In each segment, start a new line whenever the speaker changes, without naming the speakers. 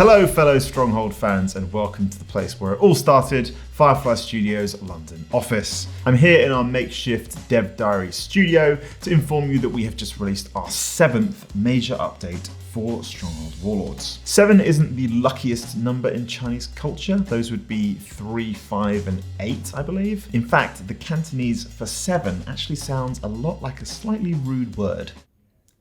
Hello fellow Stronghold fans and welcome to the place where it all started, Firefly Studios London office. I'm here in our makeshift Dev Diary studio to inform you that we have just released our 7th major update for Stronghold Warlords. 7 isn't the luckiest number in Chinese culture. Those would be 3, 5 and 8, I believe. In fact, the Cantonese for 7 actually sounds a lot like a slightly rude word.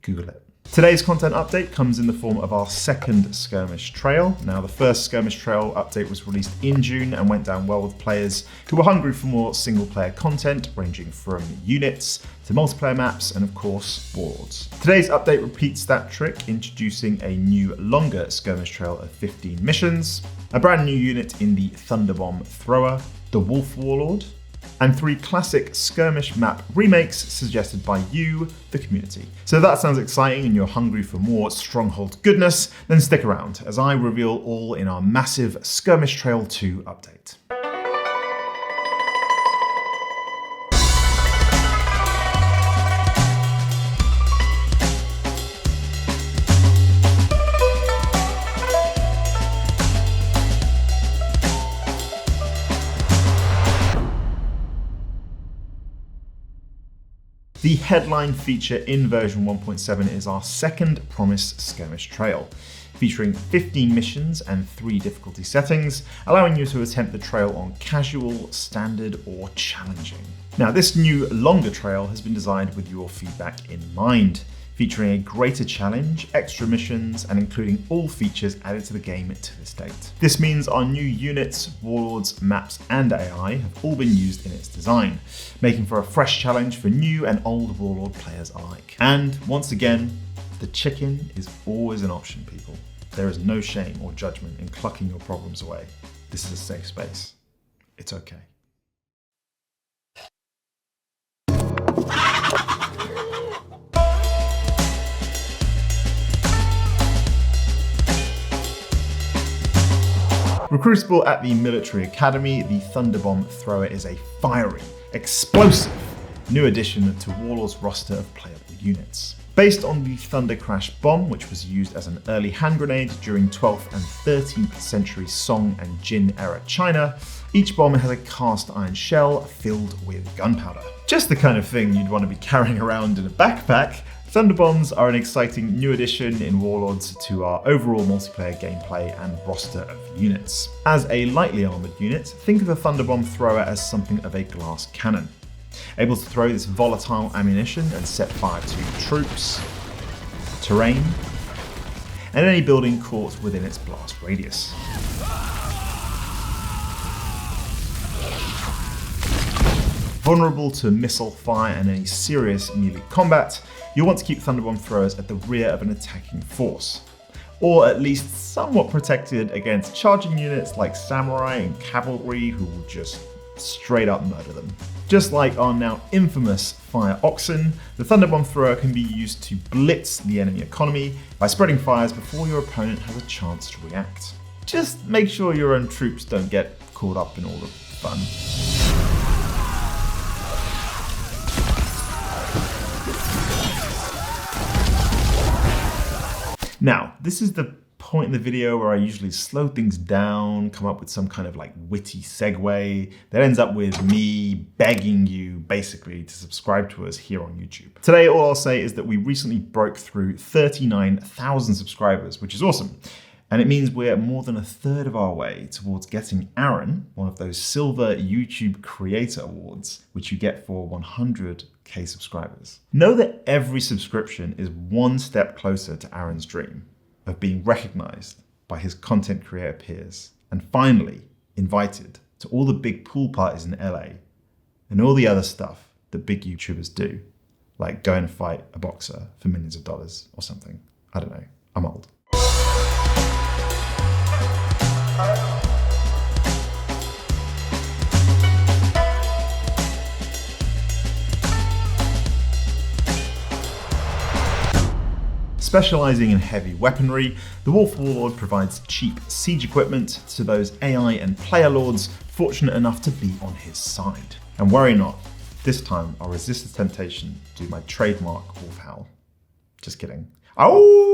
Google it. Today's content update comes in the form of our second Skirmish Trail. Now, the first Skirmish Trail update was released in June and went down well with players who were hungry for more single-player content, ranging from units to multiplayer maps and, of course, Warlords. Today's update repeats that trick, introducing a new, longer Skirmish Trail of 15 missions, a brand new unit in the Thunderbomb Thrower, the Wolf Warlord, and 3 classic skirmish map remakes suggested by you, the community. So if that sounds exciting and you're hungry for more Stronghold goodness, then stick around as I reveal all in our massive Skirmish Trail 2 update. The headline feature in version 1.7 is our second promised Skirmish Trail, featuring 15 missions and 3 difficulty settings, allowing you to attempt the trail on casual, standard, or challenging. Now, this new longer trail has been designed with your feedback in mind, featuring a greater challenge, extra missions, and including all features added to the game to this date. This means our new units, warlords, maps, and AI have all been used in its design, making for a fresh challenge for new and old warlord players alike. And once again, the chicken is always an option, people. There is no shame or judgment in clucking your problems away. This is a safe space. It's okay. Recruitable at the Military Academy, the Thunderbomb Thrower is a fiery, explosive new addition to Warlord's roster of playable units. Based on the Thunder Crash bomb, which was used as an early hand grenade during 12th and 13th century Song and Jin era China, each bomb has a cast iron shell filled with gunpowder. Just the kind of thing you'd want to be carrying around in a backpack. Thunderbombs are an exciting new addition in Warlords to our overall multiplayer gameplay and roster of units. As a lightly armoured unit, think of the Thunderbomb Thrower as something of a glass cannon, able to throw this volatile ammunition and set fire to troops, terrain, and any building caught within its blast radius. Vulnerable to missile fire and any serious melee combat, you'll want to keep Thunderbomb Throwers at the rear of an attacking force, or at least somewhat protected against charging units like samurai and cavalry who will just straight up murder them. Just like our now infamous fire oxen, the Thunderbomb Thrower can be used to blitz the enemy economy by spreading fires before your opponent has a chance to react. Just make sure your own troops don't get caught up in all the fun. Now, this is the point in the video where I usually slow things down, come up with some kind of like witty segue that ends up with me begging you basically to subscribe to us here on YouTube. Today, all I'll say is that we recently broke through 39,000 subscribers, which is awesome. And it means we're more than a third of our way towards getting Aaron one of those silver YouTube Creator Awards, which you get for 100k subscribers. Know that every subscription is one step closer to Aaron's dream of being recognized by his content creator peers and finally invited to all the big pool parties in LA and all the other stuff that big YouTubers do, like go and fight a boxer for millions of dollars or something. I don't know, I'm old. Specializing in heavy weaponry, the Wolf Warlord provides cheap siege equipment to those AI and player lords fortunate enough to be on his side. And worry not, this time I'll resist the temptation to do my trademark wolf howl. Just kidding. Oh!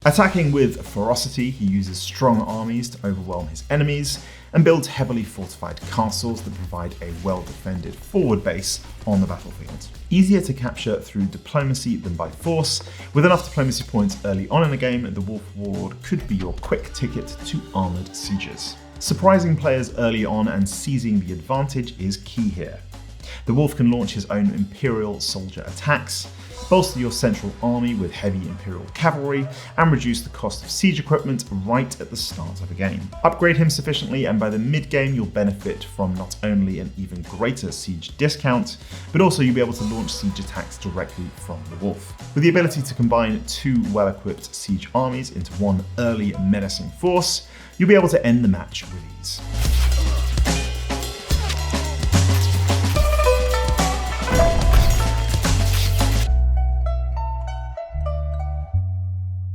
Attacking with ferocity, he uses strong armies to overwhelm his enemies and builds heavily fortified castles that provide a well-defended forward base on the battlefield. Easier to capture through diplomacy than by force, with enough diplomacy points early on in the game, the Wolf Warlord could be your quick ticket to armoured sieges. Surprising players early on and seizing the advantage is key here. The Wolf can launch his own Imperial soldier attacks, bolster your central army with heavy Imperial cavalry, and reduce the cost of siege equipment right at the start of a game. Upgrade him sufficiently and by the mid-game you'll benefit from not only an even greater siege discount, but also you'll be able to launch siege attacks directly from the Wolf. With the ability to combine two well-equipped siege armies into one early menacing force, you'll be able to end the match with ease.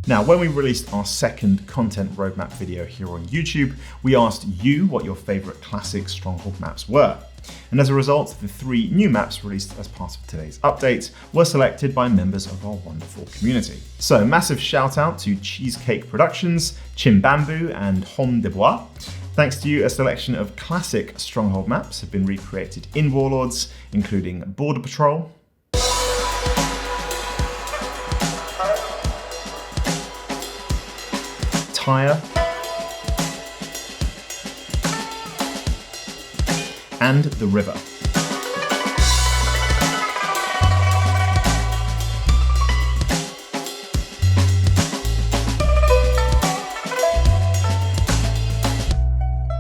Now, when we released our second content roadmap video here on YouTube, we asked you what your favourite classic Stronghold maps were. And as a result, the 3 new maps released as part of today's update were selected by members of our wonderful community. So massive shout out to Cheesecake Productions, Chim Bamboo and Homme de Bois. Thanks to you, a selection of classic Stronghold maps have been recreated in Warlords, including Border Patrol, Tyre, and the River.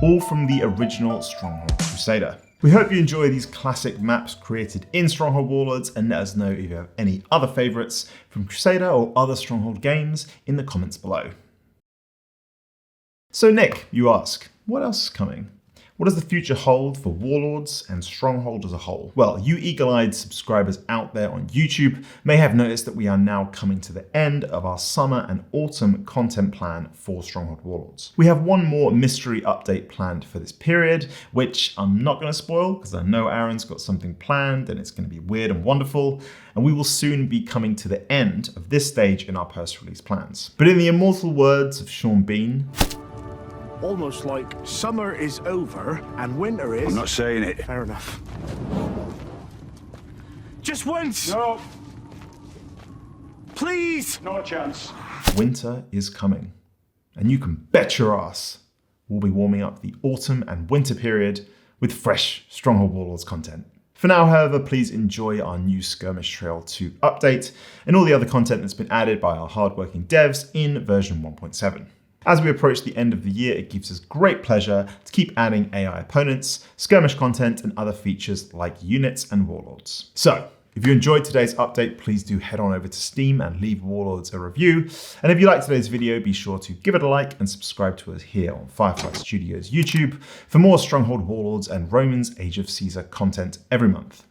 All from the original Stronghold Crusader. We hope you enjoy these classic maps created in Stronghold Warlords, and let us know if you have any other favourites from Crusader or other Stronghold games in the comments below. So Nick, you ask, what else is coming? What does the future hold for Warlords and Stronghold as a whole? Well, you eagle-eyed subscribers out there on YouTube may have noticed that we are now coming to the end of our summer and autumn content plan for Stronghold Warlords. We have one more mystery update planned for this period, which I'm not going to spoil because I know Aaron's got something planned and it's going to be weird and wonderful, and we will soon be coming to the end of this stage in our post-release plans. But in the immortal words of Sean Bean,
almost like summer is over and winter is...
I'm not saying it.
Fair enough. Just once!
No,
Please!
not a chance.
winter is coming. And you can bet your ass we'll be warming up the autumn and winter period with fresh Stronghold Warlords content. For now, however, please enjoy our new Skirmish Trail 2 update and all the other content that's been added by our hardworking devs in version 1.7. As we approach the end of the year, it gives us great pleasure to keep adding AI opponents, skirmish content, and other features like units and warlords. So, if you enjoyed today's update, please do head on over to Steam and leave Warlords a review. And if you liked today's video, be sure to give it a like and subscribe to us here on Firefly Studios YouTube for more Stronghold Warlords and Romans Age of Caesar content every month.